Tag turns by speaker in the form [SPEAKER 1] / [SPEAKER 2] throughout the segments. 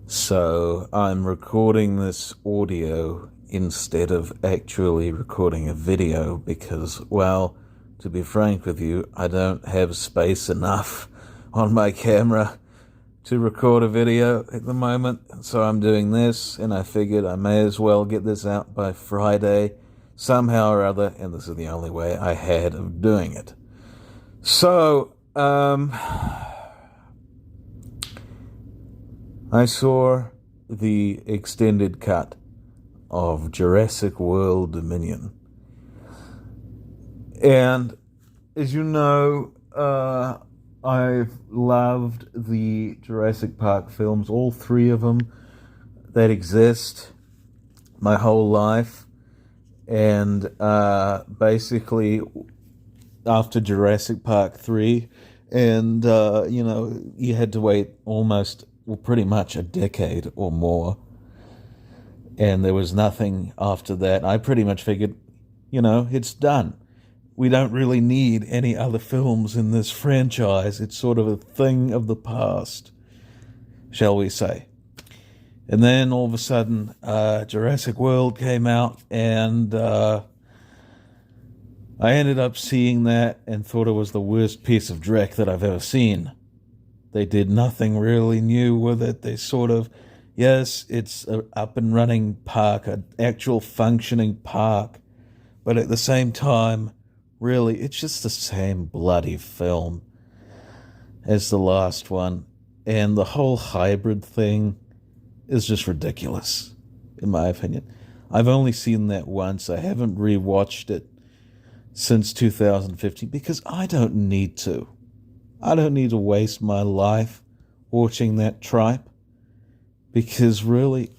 [SPEAKER 1] So I'm recording this audio instead of actually recording a video because, well, to be frank with you, I don't have space enough on my camera to record a video at the moment. So I'm doing this, and I figured I may as well get this out by Friday somehow or other, and this is the only way I had of doing it. So, I saw the extended cut of Jurassic World Dominion. And as you know, I've loved the Jurassic Park films, all three of them that exist, my whole life. And basically, after Jurassic Park 3, and, you had to wait almost, well, pretty much a decade or more. And there was nothing after that. I pretty much figured, it's done. We don't really need any other films in this franchise. It's sort of a thing of the past, shall we say. And then all of a sudden, Jurassic World came out, and I ended up seeing that and thought it was the worst piece of dreck that I've ever seen. They did nothing really new with it. They sort of, yes, it's an up and running park, an actual functioning park, but at the same time, really, it's just the same bloody film as the last one. And the whole hybrid thing is just ridiculous, in my opinion. I've only seen that once. I haven't rewatched it since 2015 because I don't need to. I don't need to waste my life watching that tripe because really,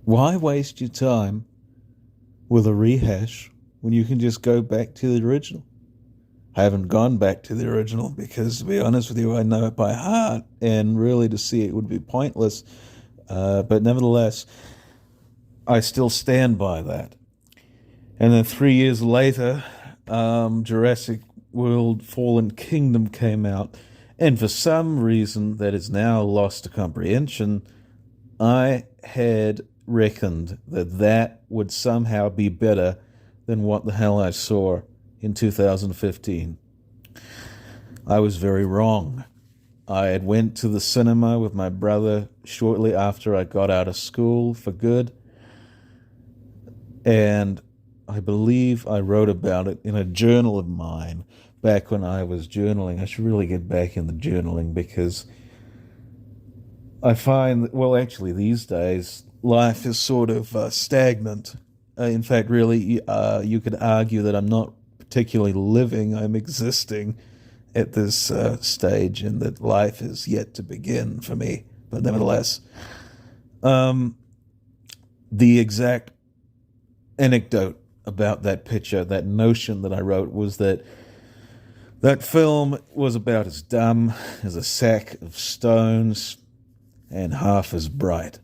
[SPEAKER 1] why waste your time with a rehash when you can just go back to the original? I haven't gone back to the original because, to be honest with you, I know it by heart, and really to see it would be pointless. But nevertheless, I still stand by that. And then 3 years later, Jurassic World Fallen Kingdom came out, and for some reason that is now lost to comprehension, I had reckoned that that would somehow be better than what the hell I saw in 2015. I was very wrong. I had went to the cinema with my brother shortly after I got out of school for good, and I believe I wrote about it in a journal of mine back when I was journaling. I should really get back in the journaling because I find that, well, actually, these days, life is sort of stagnant. In fact, really, you could argue that I'm not particularly living, I'm existing at this stage, and that life is yet to begin for me. But nevertheless, the exact anecdote about that picture, that notion that I wrote, was that that film was about as dumb as a sack of stones and half as bright.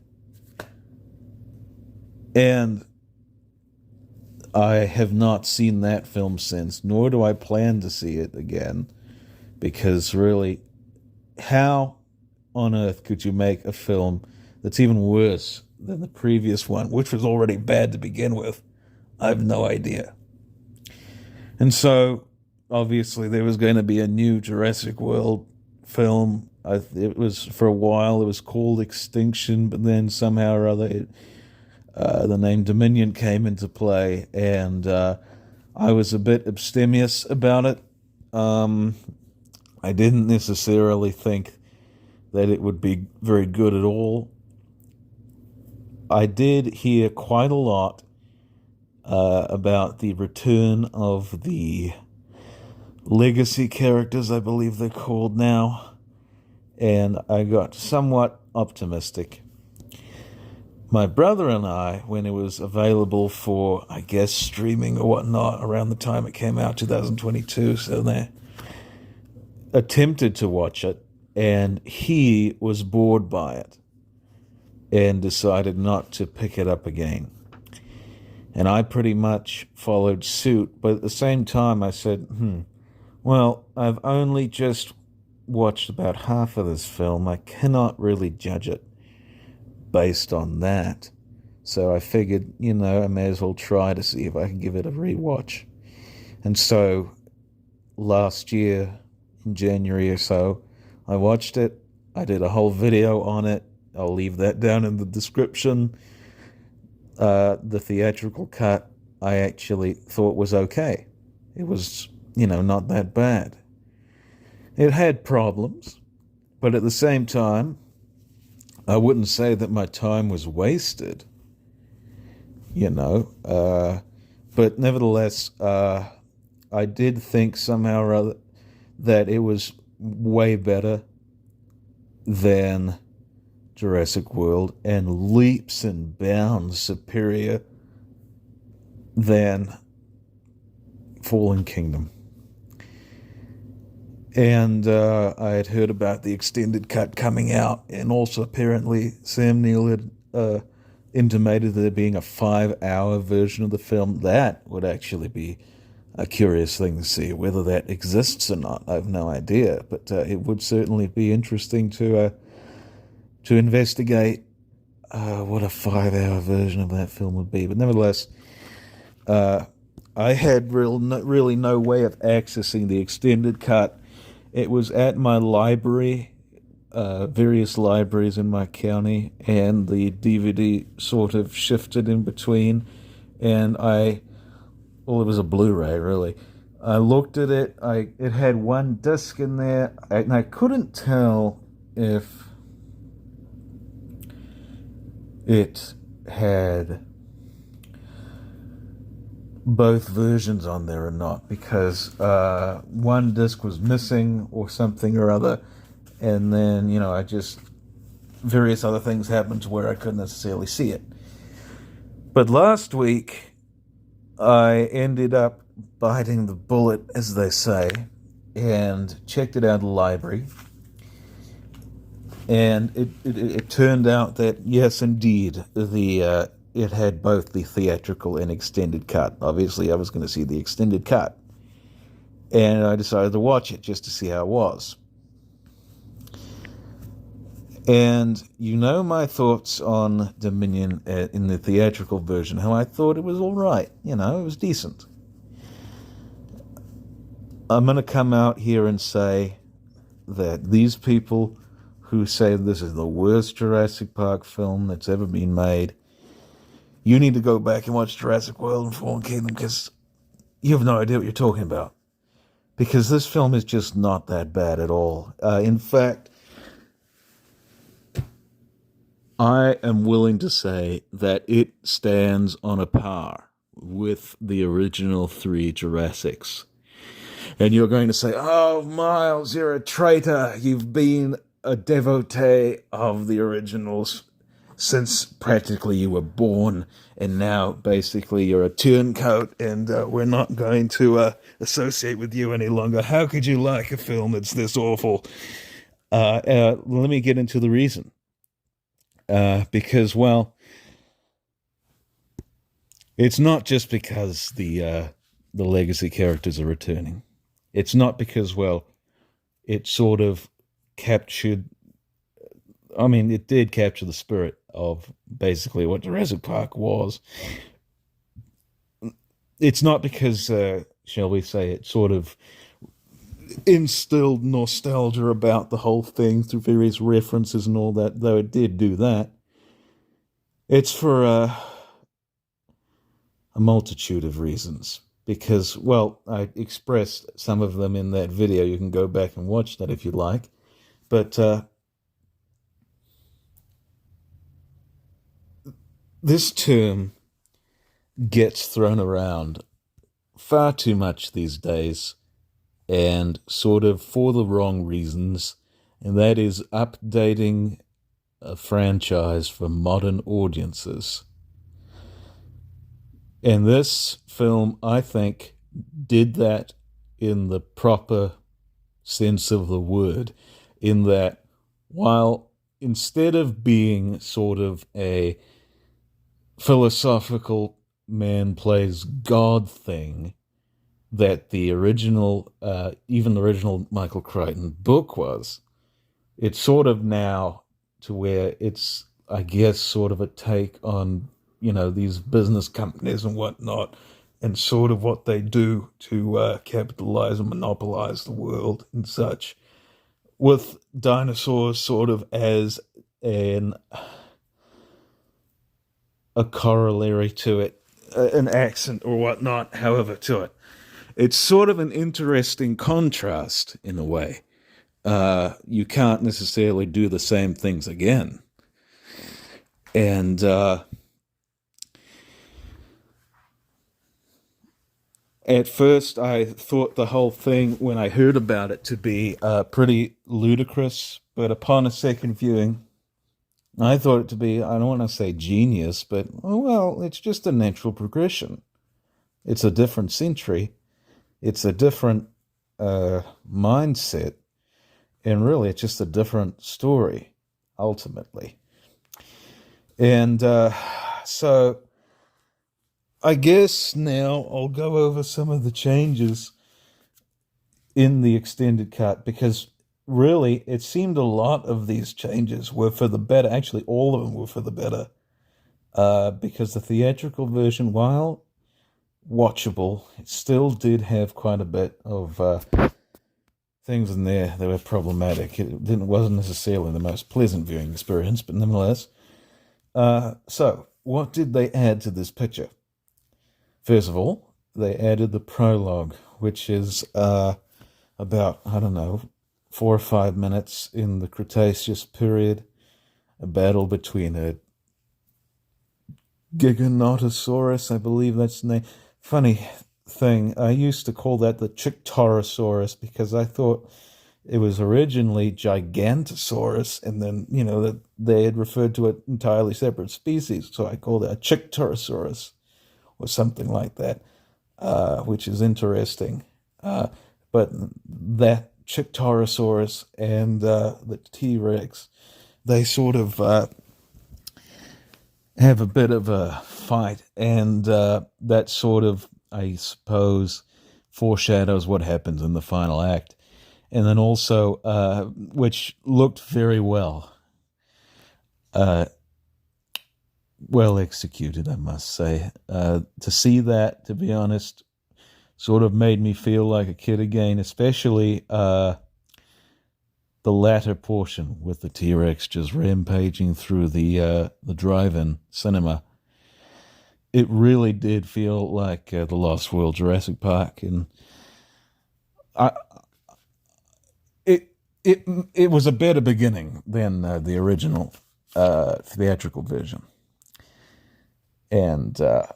[SPEAKER 1] And I have not seen that film since, nor do I plan to see it again, because really, how on earth could you make a film that's even worse than the previous one, which was already bad to begin with? I have no idea. And so, obviously, there was going to be a new Jurassic World film. It was, for a while, it was called Extinction, but then somehow or other, the name Dominion came into play, and I was a bit abstemious about it. I didn't necessarily think that it would be very good at all. I did hear quite a lot about the return of the legacy characters, I believe they're called now, and I got somewhat optimistic. My brother and I, when it was available for, I guess, streaming or whatnot, around the time it came out, 2022, so they attempted to watch it, and he was bored by it and decided not to pick it up again. And I pretty much followed suit, but at the same time I said, well, I've only just watched about half of this film. I cannot really judge it based on that. So I figured, I may as well try to see if I can give it a rewatch. And so last year, in January or so, I watched it. I did a whole video on it. I'll leave that down in the description. The theatrical cut, I actually thought was okay. It was, not that bad. It had problems, but at the same time, I wouldn't say that my time was wasted, but nevertheless, I did think somehow or other that it was way better than Jurassic World and leaps and bounds superior than Fallen Kingdom. And I had heard about the extended cut coming out, and also apparently Sam Neill had intimated there being a 5-hour version of the film. That would actually be a curious thing to see. Whether that exists or not, I have no idea. But it would certainly be interesting to investigate what a 5-hour version of that film would be. But nevertheless, I had really no way of accessing the extended cut. It was at my library, various libraries in my county, and the DVD sort of shifted in between, and it was a Blu-ray, really. I looked at it. It had one disc in there, and I couldn't tell if it had both versions on there or not, because one disc was missing or something or other, and then various other things happened to where I couldn't necessarily see it. But last week I ended up biting the bullet, as they say, and checked it out at the library, and it turned out that yes, indeed, it had both the theatrical and extended cut. Obviously, I was going to see the extended cut. And I decided to watch it just to see how it was. And my thoughts on Dominion in the theatrical version, how I thought it was all right. It was decent. I'm going to come out here and say that these people who say this is the worst Jurassic Park film that's ever been made, you need to go back and watch Jurassic World and Fallen Kingdom, because you have no idea what you're talking about. Because this film is just not that bad at all. In fact, I am willing to say that it stands on a par with the original 3 Jurassics. And you're going to say, oh, Miles, you're a traitor. You've been a devotee of the originals since practically you were born, and now basically you're a turncoat, and we're not going to associate with you any longer. How could you like a film that's this awful? Let me get into the reason. Because, well, it's not just because the legacy characters are returning. It's not because, well, it sort of captured... it did capture the spirit of basically what Jurassic Park was. It's not because, shall we say, it sort of instilled nostalgia about the whole thing through various references and all that, though it did do that. It's for a multitude of reasons. Because, well, I expressed some of them in that video. You can go back and watch that if you like. But this term gets thrown around far too much these days, and sort of for the wrong reasons, and that is updating a franchise for modern audiences. And this film, I think, did that in the proper sense of the word, in that while instead of being sort of a philosophical man plays God thing, that the original, even the original Michael Crichton book was. It's sort of now to where it's, I guess, sort of a take on, these business companies and whatnot, and sort of what they do to capitalize and monopolize the world and such, with dinosaurs sort of as an a corollary to it, an accent or whatnot, however, to it. It's sort of an interesting contrast in a way. You can't necessarily do the same things again. And at first, I thought the whole thing, when I heard about it, to be pretty ludicrous. But upon a second viewing, I thought it to be, I don't want to say genius, but, oh, well, it's just a natural progression. It's a different century. It's a different mindset. And really, it's just a different story, ultimately. And so I guess now I'll go over some of the changes in the extended cut, because really it seemed a lot of these changes were for the better. Actually, all of them were for the better, because the theatrical version, while watchable, it still did have quite a bit of things in there that were problematic. It wasn't necessarily the most pleasant viewing experience, but nevertheless. So, what did they add to this picture? First of all, they added the prologue, which is about, I don't know, 4 or 5 minutes in the Cretaceous period, a battle between a Giganotosaurus, I believe that's the name. Funny thing, I used to call that the Chictorosaurus because I thought it was originally Gigantosaurus, and then, that they had referred to an entirely separate species, so I called it a Chictorosaurus or something like that, which is interesting. But that Chictorosaurus and the T-Rex, they sort of have a bit of a fight, and that sort of, I suppose, foreshadows what happens in the final act. And then also, which looked very well executed, I must say. To see that, to be honest, sort of made me feel like a kid again, especially the latter portion with the T-Rex just rampaging through the drive-in cinema. It really did feel like the Lost World Jurassic Park, and it was a better beginning than the original theatrical version, and a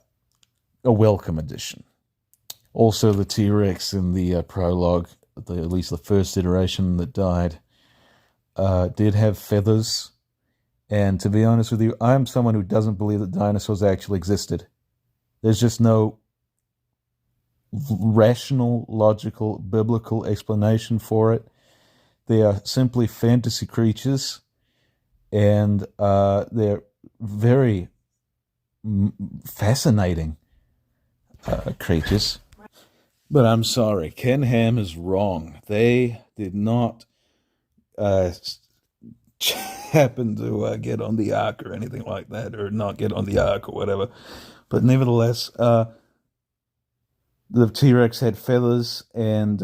[SPEAKER 1] welcome addition. Also, the T-Rex in the prologue, at least the first iteration that died, did have feathers. And to be honest with you, I'm someone who doesn't believe that dinosaurs actually existed. There's just no rational, logical, biblical explanation for it. They are simply fantasy creatures, and they're very fascinating creatures. But I'm sorry, Ken Ham is wrong. They did not happen to get on the ark or anything like that, or not get on the ark or whatever. But nevertheless, the T-Rex had feathers, and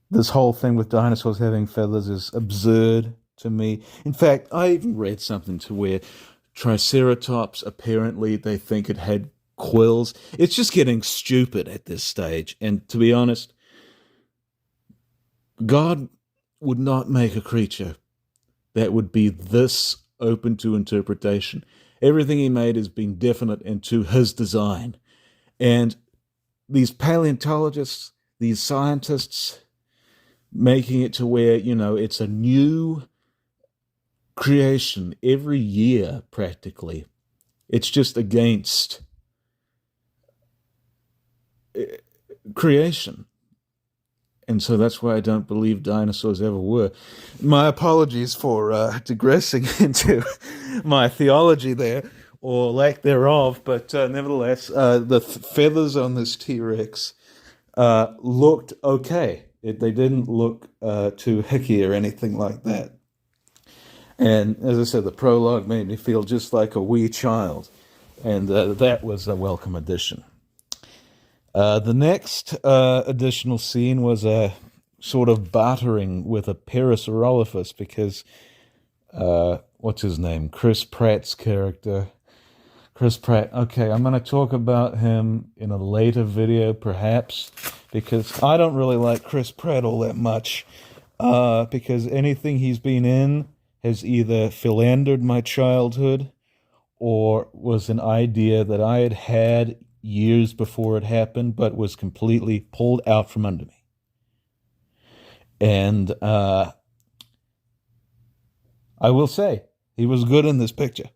[SPEAKER 1] this whole thing with dinosaurs having feathers is absurd to me. In fact, I even read something to where Triceratops, apparently they think it had quills. It's just getting stupid at this stage. And to be honest, God would not make a creature that would be this open to interpretation. Everything he made has been definite and to his design. And these paleontologists, these scientists, making it to where, it's a new creation every year, practically. It's just against creation. And so that's why I don't believe dinosaurs ever were. My apologies for digressing into my theology there. or lack thereof, but nevertheless, the feathers on this T-Rex looked okay. They didn't look too hicky or anything like that. And as I said, the prologue made me feel just like a wee child, and that was a welcome addition. The next additional scene was a sort of bartering with a Parasaurolophus because, what's his name? Chris Pratt's character. Chris Pratt. Okay, I'm going to talk about him in a later video, perhaps, because I don't really like Chris Pratt all that much, because anything he's been in has either philandered my childhood or was an idea that I had had years before it happened, but was completely pulled out from under me. And I will say, he was good in this picture.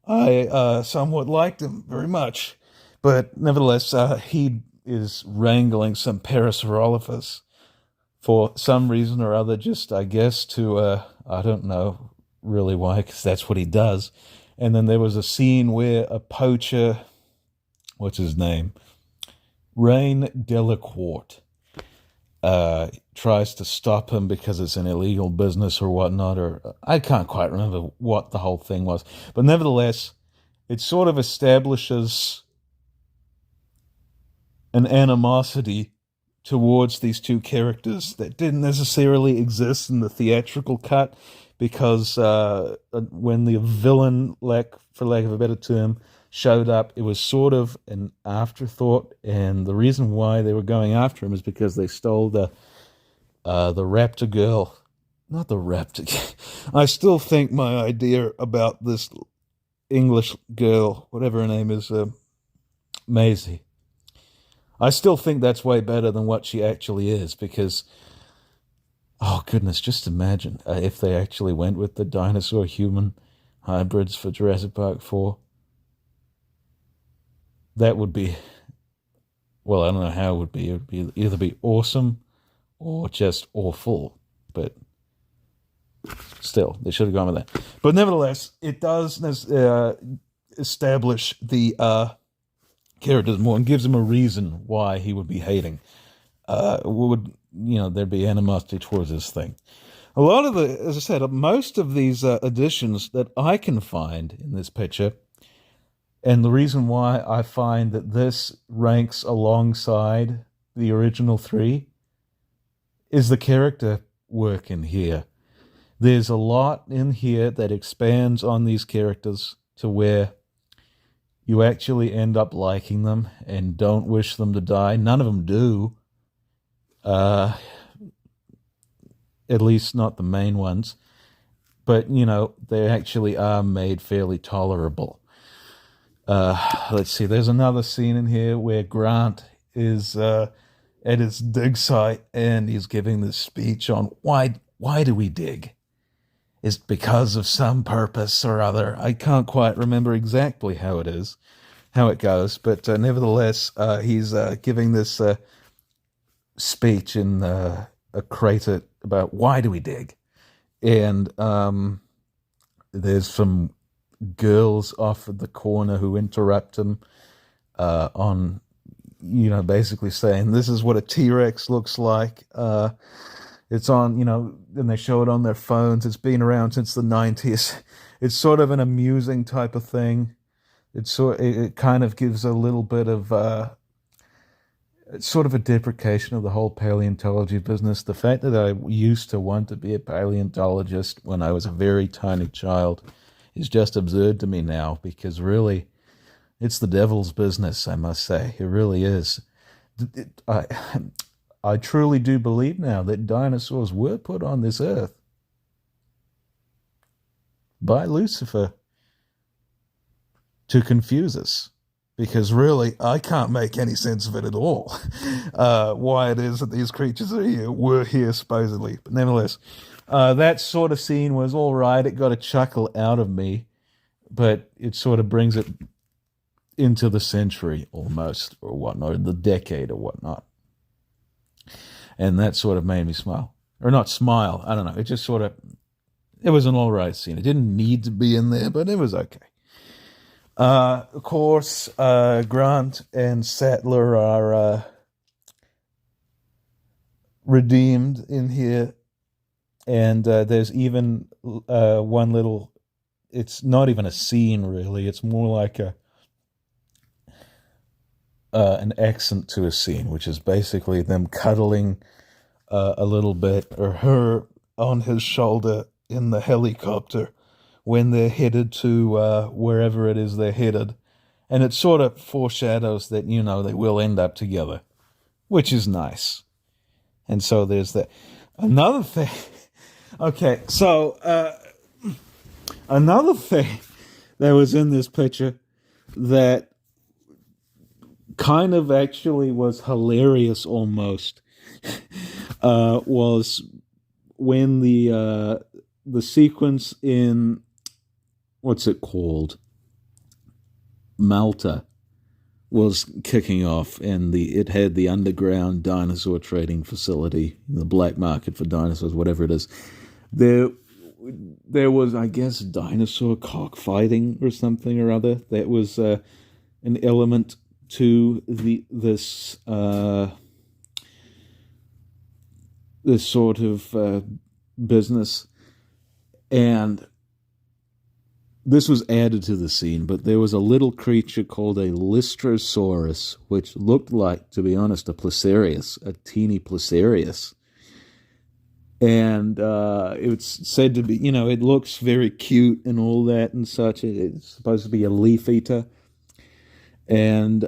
[SPEAKER 1] I somewhat liked him very much, but nevertheless, he is wrangling some Parasaurolophus for some reason or other, just, I guess, to, I don't know really why, because that's what he does. And then there was a scene where a poacher, what's his name? Rain Delacourt, tries to stop him because it's an illegal business or whatnot, or I can't quite remember what the whole thing was. But nevertheless, it sort of establishes an animosity towards these two characters that didn't necessarily exist in the theatrical cut, because when the villain, for lack of a better term, showed up, it was sort of an afterthought, and the reason why they were going after him is because they stole the raptor girl. Not the raptor. I still think my idea about this English girl, whatever her name is, Maisie, I still think that's way better than what she actually is, because, oh goodness, just imagine if they actually went with the dinosaur-human hybrids for Jurassic Park 4. That would be, well, I don't know how it would be. It would be either be awesome or just awful, but still, they should have gone with that. But nevertheless, it does establish the characters more and gives him a reason why he would be hating. There'd be animosity towards this thing. A lot of as I said, most of these additions that I can find in this picture, and the reason why I find that this ranks alongside the original three, is the character work in here. There's a lot in here that expands on these characters to where you actually end up liking them and don't wish them to die. None of them do. At least not the main ones. But, they actually are made fairly tolerable. Let's see, there's another scene in here where Grant is at his dig site and he's giving this speech on why do we dig? Is it because of some purpose or other? I can't quite remember exactly how it goes, but nevertheless, he's giving this speech in a crater about why do we dig? And there's some girls off at the corner who interrupt him on, basically saying, this is what a T-Rex looks like. It's on, and they show it on their phones. It's been around since the 90s. It's sort of an amusing type of thing. It kind of gives a little bit of sort of a deprecation of the whole paleontology business. The fact that I used to want to be a paleontologist when I was a very tiny child is just absurd to me now, because really, it's the devil's business, I must say. It really is. I truly do believe now that dinosaurs were put on this earth by Lucifer to confuse us, because really, I can't make any sense of it at all. Why it is that these creatures were here supposedly. But nevertheless, that sort of scene was all right. It got a chuckle out of me, but it sort of brings it into the century almost, or whatnot, or the decade or whatnot. And that sort of made me smile. Or not smile, I don't know. It just it was an all right scene. It didn't need to be in there, but it was okay. Of course, Grant and Sattler are redeemed in here, and there's even one little. It's not even a scene, really. It's more like an accent to a scene, which is basically them cuddling a little bit, or her on his shoulder in the helicopter when they're headed to wherever it is they're headed. And it sort of foreshadows that, they will end up together, which is nice. And so there's that. Another thing. Okay, so another thing that was in this picture that kind of actually was hilarious almost was when the sequence in, what's it called, Malta, was kicking off, and it had the underground dinosaur trading facility, the black market for dinosaurs, whatever it is. There was, I guess, dinosaur cockfighting or something or other. That was an element to this sort of business, and this was added to the scene. But there was a little creature called a Lystrosaurus, which looked like, to be honest, a Placerius, a teeny Placerius. And it's said to be, it looks very cute and all that and such. It's supposed to be a leaf eater. And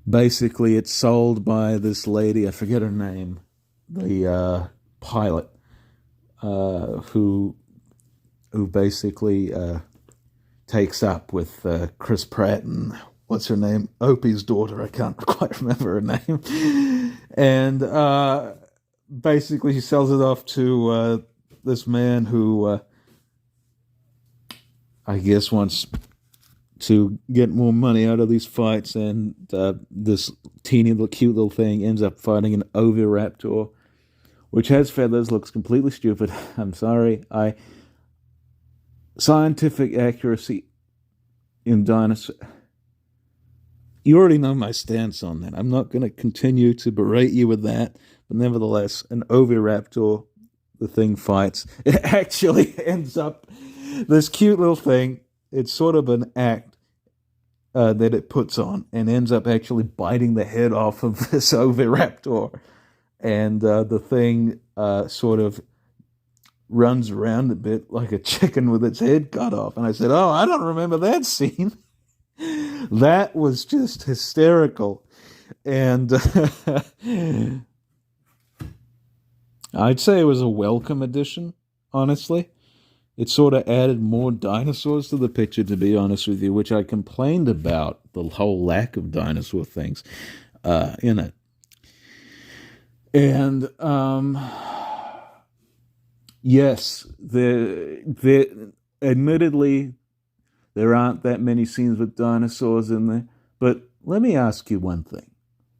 [SPEAKER 1] basically it's sold by this lady, I forget her name, the pilot, who basically takes up with Chris Pratt and what's her name? Opie's daughter. I can't quite remember her name. And basically she sells it off to this man who I guess wants to get more money out of these fights. And this teeny little cute little thing ends up fighting an oviraptor, which has feathers, looks completely stupid. I'm sorry. Scientific accuracy in dinosaurs. You already know my stance on that. I'm not going to continue to berate you with that. But nevertheless, an oviraptor, the thing fights. It actually ends up, this cute little thing, it's sort of an act that it puts on, and ends up actually biting the head off of this oviraptor. And the thing sort of runs around a bit like a chicken with its head cut off. And I said, oh, I don't remember that scene. That was just hysterical. And I'd say it was a welcome addition, honestly. It sort of added more dinosaurs to the picture, to be honest with you, which I complained about, the whole lack of dinosaur things in it. And yes, admittedly, there aren't that many scenes with dinosaurs in there. But let me ask you one thing.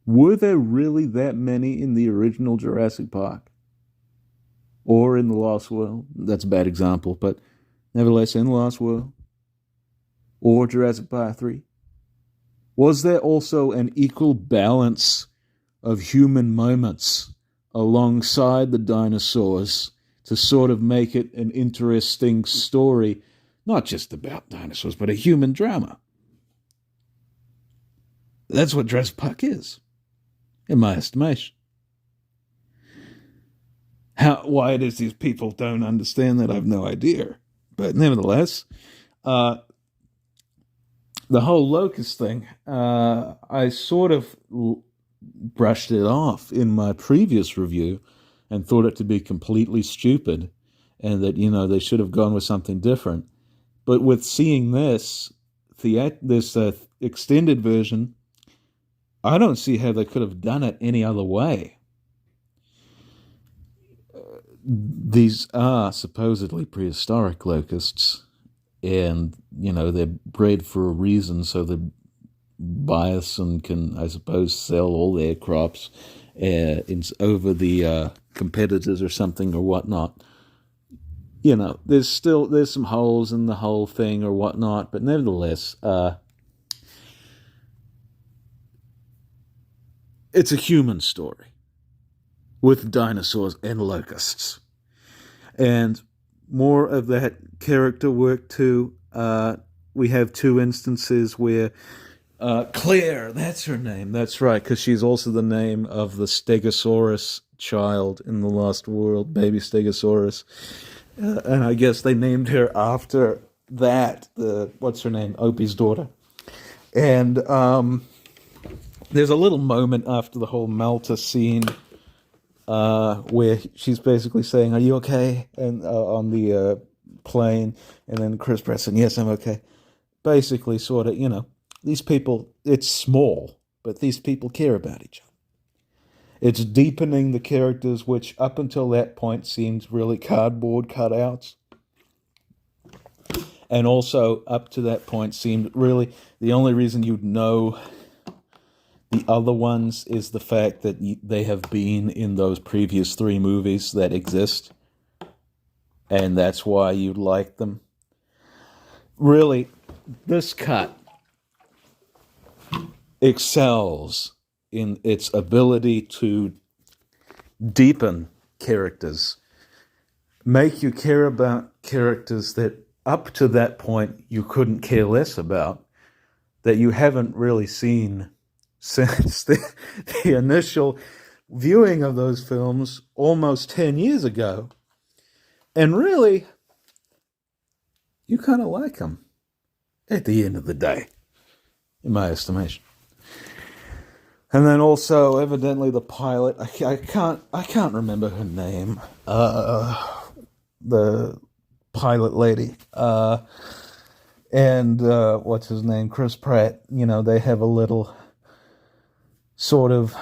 [SPEAKER 1] Were there really that many in the original Jurassic Park? Or in The Lost World? That's a bad example, but nevertheless, in The Lost World? Or Jurassic Park 3? Was there also an equal balance of human moments alongside the dinosaurs to sort of make it an interesting story, not just about dinosaurs, but a human drama? That's what Jurassic Park is, in my estimation. Why it is these people don't understand that, I have no idea. But nevertheless, the whole locust thing, I sort of brushed it off in my previous review and thought it to be completely stupid, and that, they should have gone with something different. But with seeing this extended version, I don't see how they could have done it any other way. These are supposedly prehistoric locusts, and, they're bred for a reason, so the bison can, I suppose, sell all their crops over the competitors or something or whatnot. there's some holes in the whole thing or whatnot, but nevertheless, it's a human story with dinosaurs and locusts, and more of that character work too. We have two instances where Claire, that's her name. That's right, because she's also the name of the Stegosaurus child in the Lost World, baby Stegosaurus. And I guess they named her after that. What's her name? Opie's daughter. And there's a little moment after the whole Malta scene where she's basically saying, "Are you okay?" And on the plane, and then Chris Pratt saying, "Yes, I'm okay." Basically, sort of, these people. It's small, but these people care about each other. It's deepening the characters, which up until that point seemed really cardboard cutouts, and also up to that point seemed really the only reason you'd know the other ones is the fact that they have been in those previous three movies that exist, and that's why you like them. Really, this cut excels in its ability to deepen characters, make you care about characters that up to that point you couldn't care less about, that you haven't really seen since the initial viewing of those films almost 10 years ago. And really, you kind of like them at the end of the day, in my estimation. And then also, evidently, the pilot, I can't remember her name, the pilot lady, and what's his name, Chris Pratt, they have a little sort of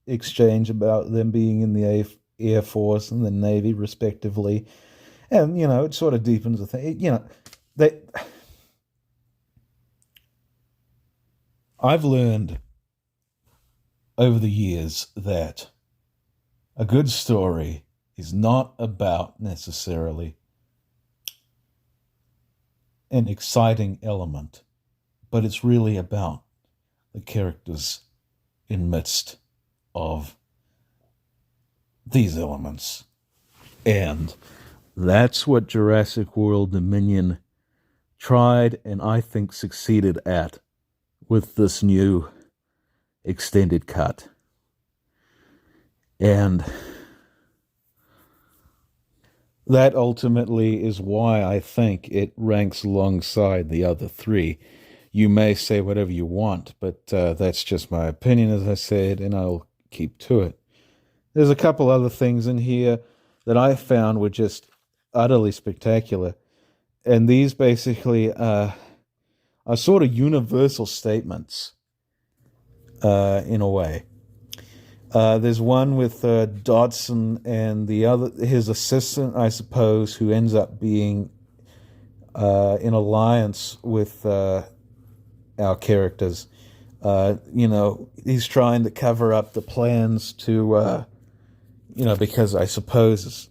[SPEAKER 1] exchange about them being in the Air Force and the Navy, respectively. And, it sort of deepens the thing. I've learned over the years that a good story is not about necessarily an exciting element, but it's really about the characters in midst of these elements. And that's what Jurassic World Dominion tried and I think succeeded at with this new extended cut. And that ultimately is why I think it ranks alongside the other three. You may say whatever you want, but that's just my opinion, as I said, and I'll keep to it. There's a couple other things in here that I found were just utterly spectacular. And these basically are sort of universal statements, in a way. There's one with Dodson and his assistant, I suppose, who ends up being in alliance with our characters. He's trying to cover up the plans to, because I suppose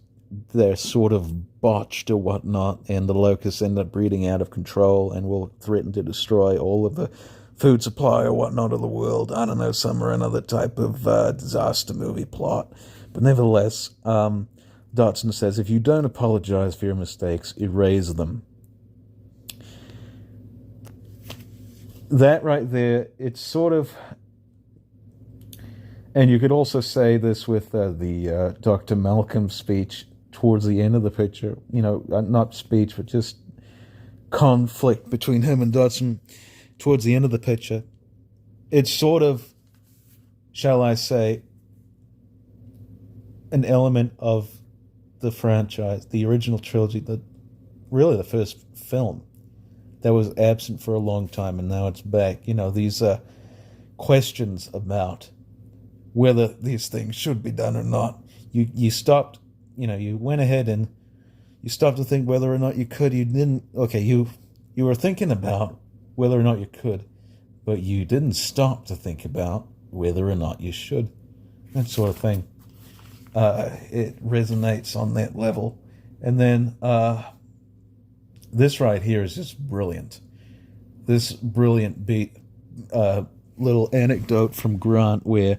[SPEAKER 1] they're sort of botched or whatnot, and the locusts end up breeding out of control and will threaten to destroy all of the food supply or whatnot of the world. I don't know, some or another type of disaster movie plot. But nevertheless, Dodson says, if you don't apologize for your mistakes, erase them. That right there, it's sort of... And you could also say this with the Dr. Malcolm speech towards the end of the picture. Not speech, but just conflict between him and Dodson towards the end of the picture. It's sort of, shall I say, an element of the franchise, the original trilogy, really the first film that was absent for a long time, and now it's back. These questions about whether these things should be done or not. You stopped, you went ahead and you stopped to think whether or not you could. You didn't, okay, you were thinking about whether or not you could, but you didn't stop to think about whether or not you should. That sort of thing. It resonates on that level. And then this right here is just brilliant. This brilliant beat, little anecdote from Grant where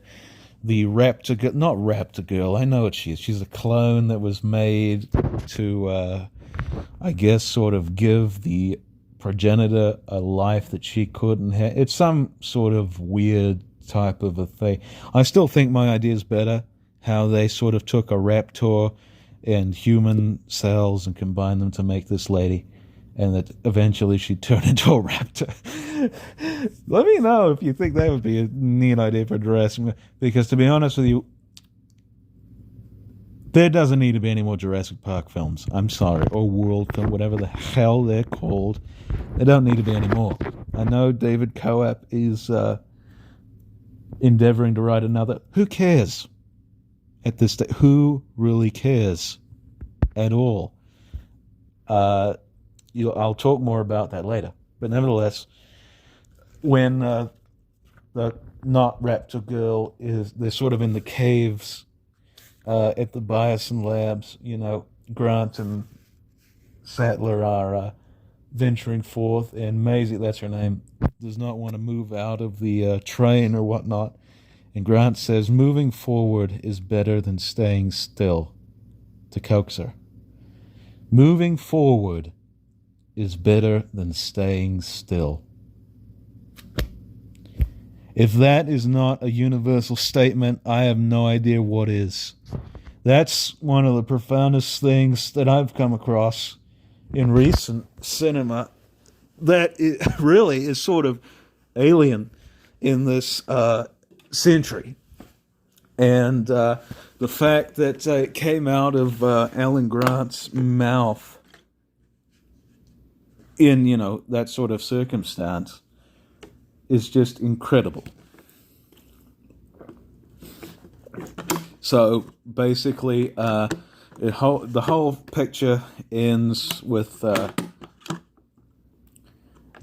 [SPEAKER 1] the raptor girl, not raptor girl, I know what she is. She's a clone that was made to, I guess, sort of give the progenitor a life that she couldn't have. It's some sort of weird type of a thing. I still think my idea is better, how they sort of took a raptor and human cells and combined them to make this lady, and that eventually she'd turn into a raptor. Let me know if you think that would be a neat idea for Jurassic, because to be honest with you, there doesn't need to be any more Jurassic Park films. I'm sorry. Or world film, whatever the hell they're called. There don't need to be any more. I know David Coap is endeavoring to write another. Who cares? At this stage, who really cares at all? I'll talk more about that later. But nevertheless, when the not raptor girl they're sort of in the caves at the Biosin Labs, Grant and Sattler are venturing forth, and Maisie, that's her name, does not want to move out of the train or whatnot. And Grant says, moving forward is better than staying still, to coax her. Moving forward is better than staying still. If that is not a universal statement, I have no idea what is. That's one of the profoundest things that I've come across in recent cinema that it really is sort of alien in this century. And the fact that it came out of Alan Grant's mouth in, that sort of circumstance is just incredible. So basically, the whole picture ends with the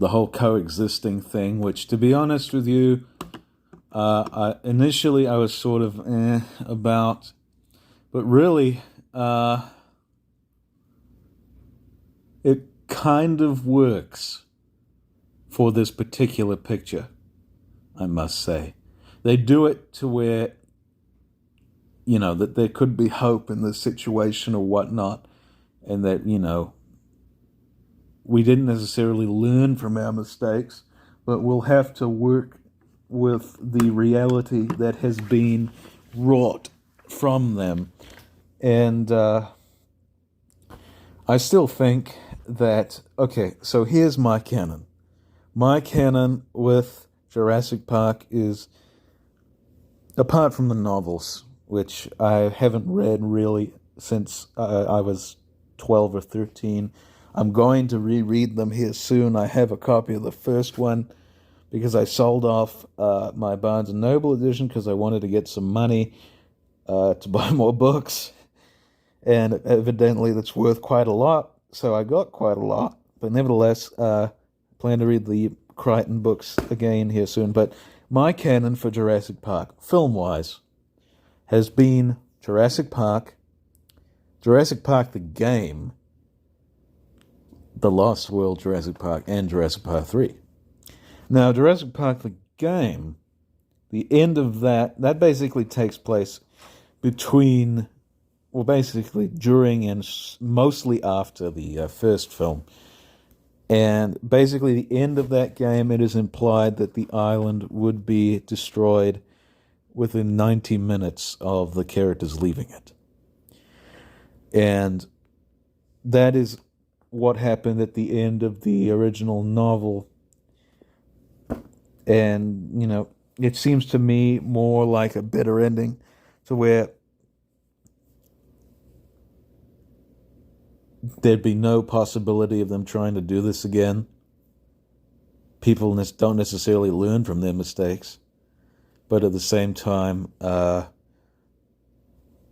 [SPEAKER 1] whole coexisting thing, which, to be honest with you, initially I was sort of about, but really, it kind of works for this particular picture, I must say. They do it to where, that there could be hope in the situation or whatnot, and that, we didn't necessarily learn from our mistakes, but we'll have to work with the reality that has been wrought from them. And I still think that, okay, so here's my canon. My canon with Jurassic Park is, apart from the novels, which I haven't read really since I was 12 or 13. I'm going to reread them here soon. I have a copy of the first one because I sold off my Barnes & Noble edition because I wanted to get some money to buy more books. And evidently that's worth quite a lot, so I got quite a lot. But nevertheless, plan to read the Crichton books again here soon. But my canon for Jurassic Park, film-wise, has been Jurassic Park the game, The Lost World Jurassic Park, and Jurassic Park 3. Now, Jurassic Park the game, the end of that basically takes place between, well, basically during and mostly after the first film. And basically the end of that game, it is implied that the island would be destroyed within 90 minutes of the characters leaving it. And that is what happened at the end of the original novel. And, it seems to me more like a bitter ending, to where there'd be no possibility of them trying to do this again. People don't necessarily learn from their mistakes, but at the same time,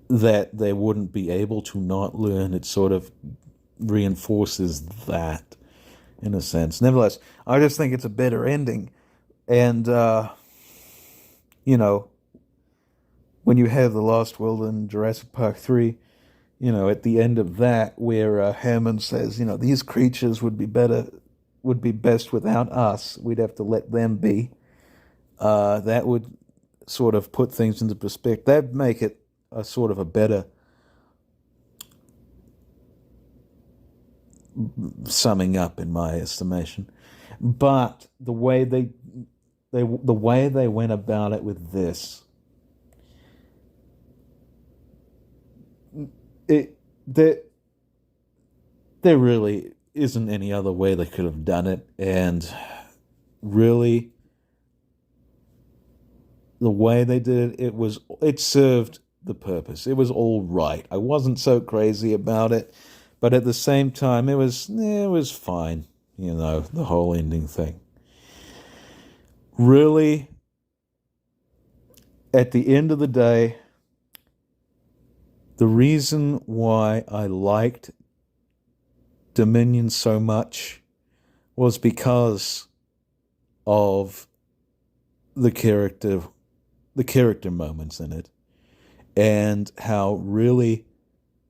[SPEAKER 1] that they wouldn't be able to not learn. It sort of reinforces that, in a sense. Nevertheless, I just think it's a better ending. And, when you have The Lost World and Jurassic Park 3, at the end of that, where Hammond says, these creatures would be best without us. We'd have to let them be. That would sort of put things into perspective. That'd make it a sort of a better summing up, in my estimation. But the way they went about it with this, it there there really isn't any other way they could have done it, and really the way they did it, it served the purpose. It was all right. I wasn't so crazy about it, but at the same time, it was fine. The whole ending thing. Really, at the end of the day, the reason why I liked Dominion so much was because of the character moments in it, and how really,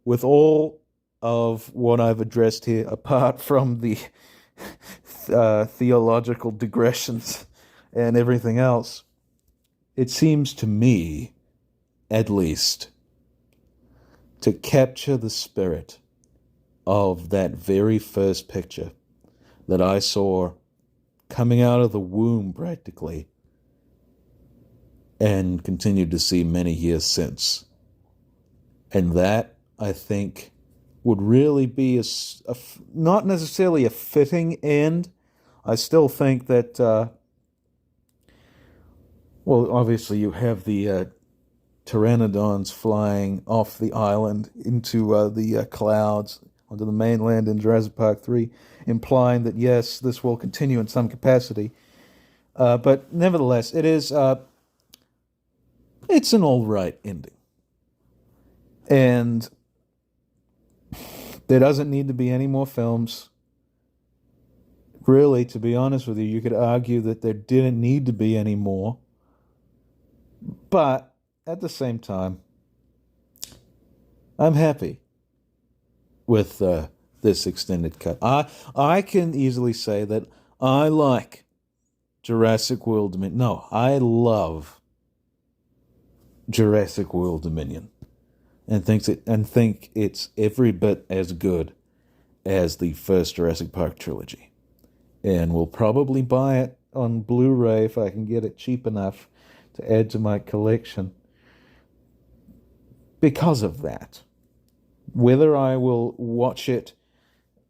[SPEAKER 1] with all of what I've addressed here, apart from the theological digressions and everything else, it seems to me, at least, to capture the spirit of that very first picture that I saw coming out of the womb, practically, and continued to see many years since. And that, I think, would really be not necessarily a fitting end. I still think that, obviously you have the pteranodons flying off the island into the clouds onto the mainland in Jurassic Park 3, implying that, yes, this will continue in some capacity. But nevertheless, it's an all right ending. And there doesn't need to be any more films. Really, to be honest with you, you could argue that there didn't need to be any more. But at the same time, I'm happy with this extended cut. I can easily say that I like Jurassic World Dominion. No, I love Jurassic World Dominion, and think it's every bit as good as the first Jurassic Park trilogy. And will probably buy it on Blu-ray if I can get it cheap enough to add to my collection because of that. Whether I will watch it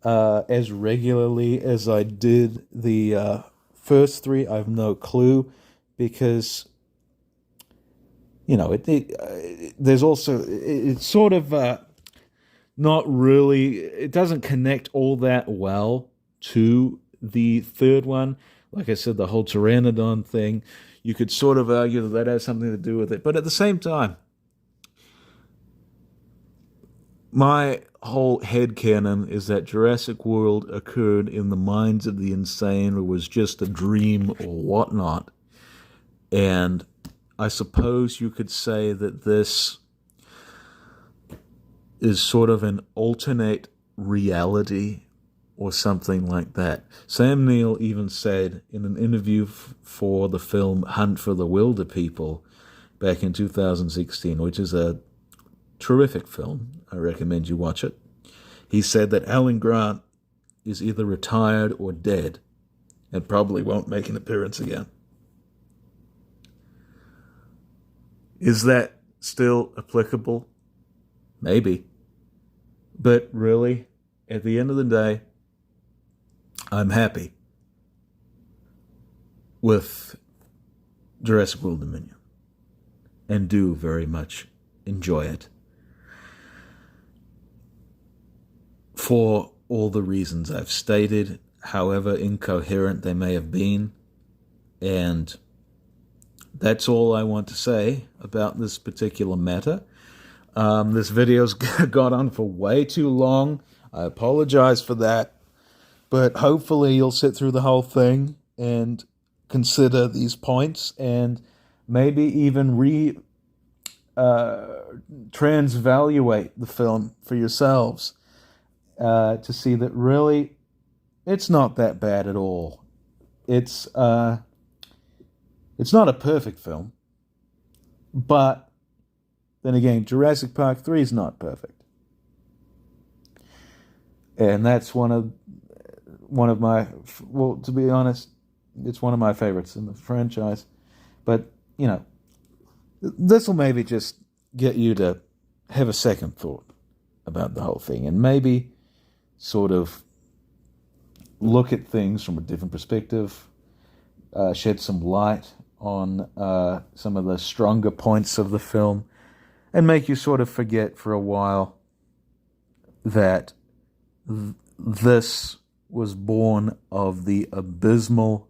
[SPEAKER 1] as regularly as I did the first three, I've no clue, because there's also, it's sort of not really, it doesn't connect all that well to the third one. Like I said, the whole pteranodon thing, you could sort of argue that has something to do with it. But at the same time, my whole headcanon is that Jurassic World occurred in the minds of the insane, or was just a dream or whatnot. And I suppose you could say that this is sort of an alternate reality or something like that. Sam Neill even said in an interview for the film Hunt for the Wilder People back in 2016, which is a terrific film, I recommend you watch it, he said that Alan Grant is either retired or dead and probably won't make an appearance again. Is that still applicable? Maybe. But really, at the end of the day, I'm happy with Jurassic World Dominion and do very much enjoy it for all the reasons I've stated, however incoherent they may have been. And that's all I want to say about this particular matter. This video's got on for way too long. I apologize for that. But hopefully you'll sit through the whole thing and consider these points, and maybe even transvaluate the film for yourselves to see that really it's not that bad at all. It's not a perfect film, but then again, Jurassic Park 3 is not perfect. And that's one of my, well, to be honest, it's one of my favorites in the franchise. But, you know, this will maybe just get you to have a second thought about the whole thing and maybe sort of look at things from a different perspective, shed some light on some of the stronger points of the film, and make you sort of forget for a while that this was born of the abysmal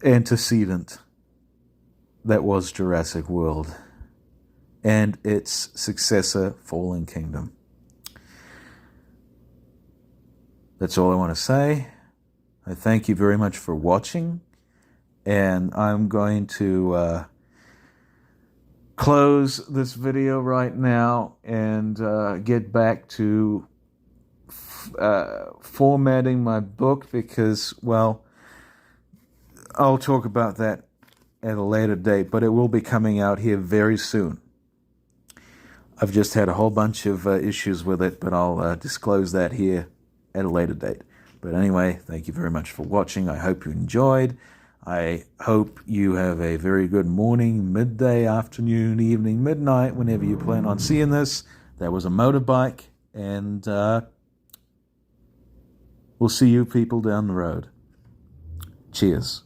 [SPEAKER 1] antecedent that was Jurassic World and its successor, Fallen Kingdom. That's all I want to say. I thank you very much for watching, and I'm going to close this video right now and get back to formatting my book because, well, I'll talk about that at a later date, but it will be coming out here very soon. I've just had a whole bunch of issues with it, but I'll disclose that here at a later date. But anyway, thank you very much for watching. I hope you enjoyed. I hope you have a very good morning, midday, afternoon, evening, midnight, whenever you plan on seeing this. That was a motorbike, and we'll see you people down the road. Cheers.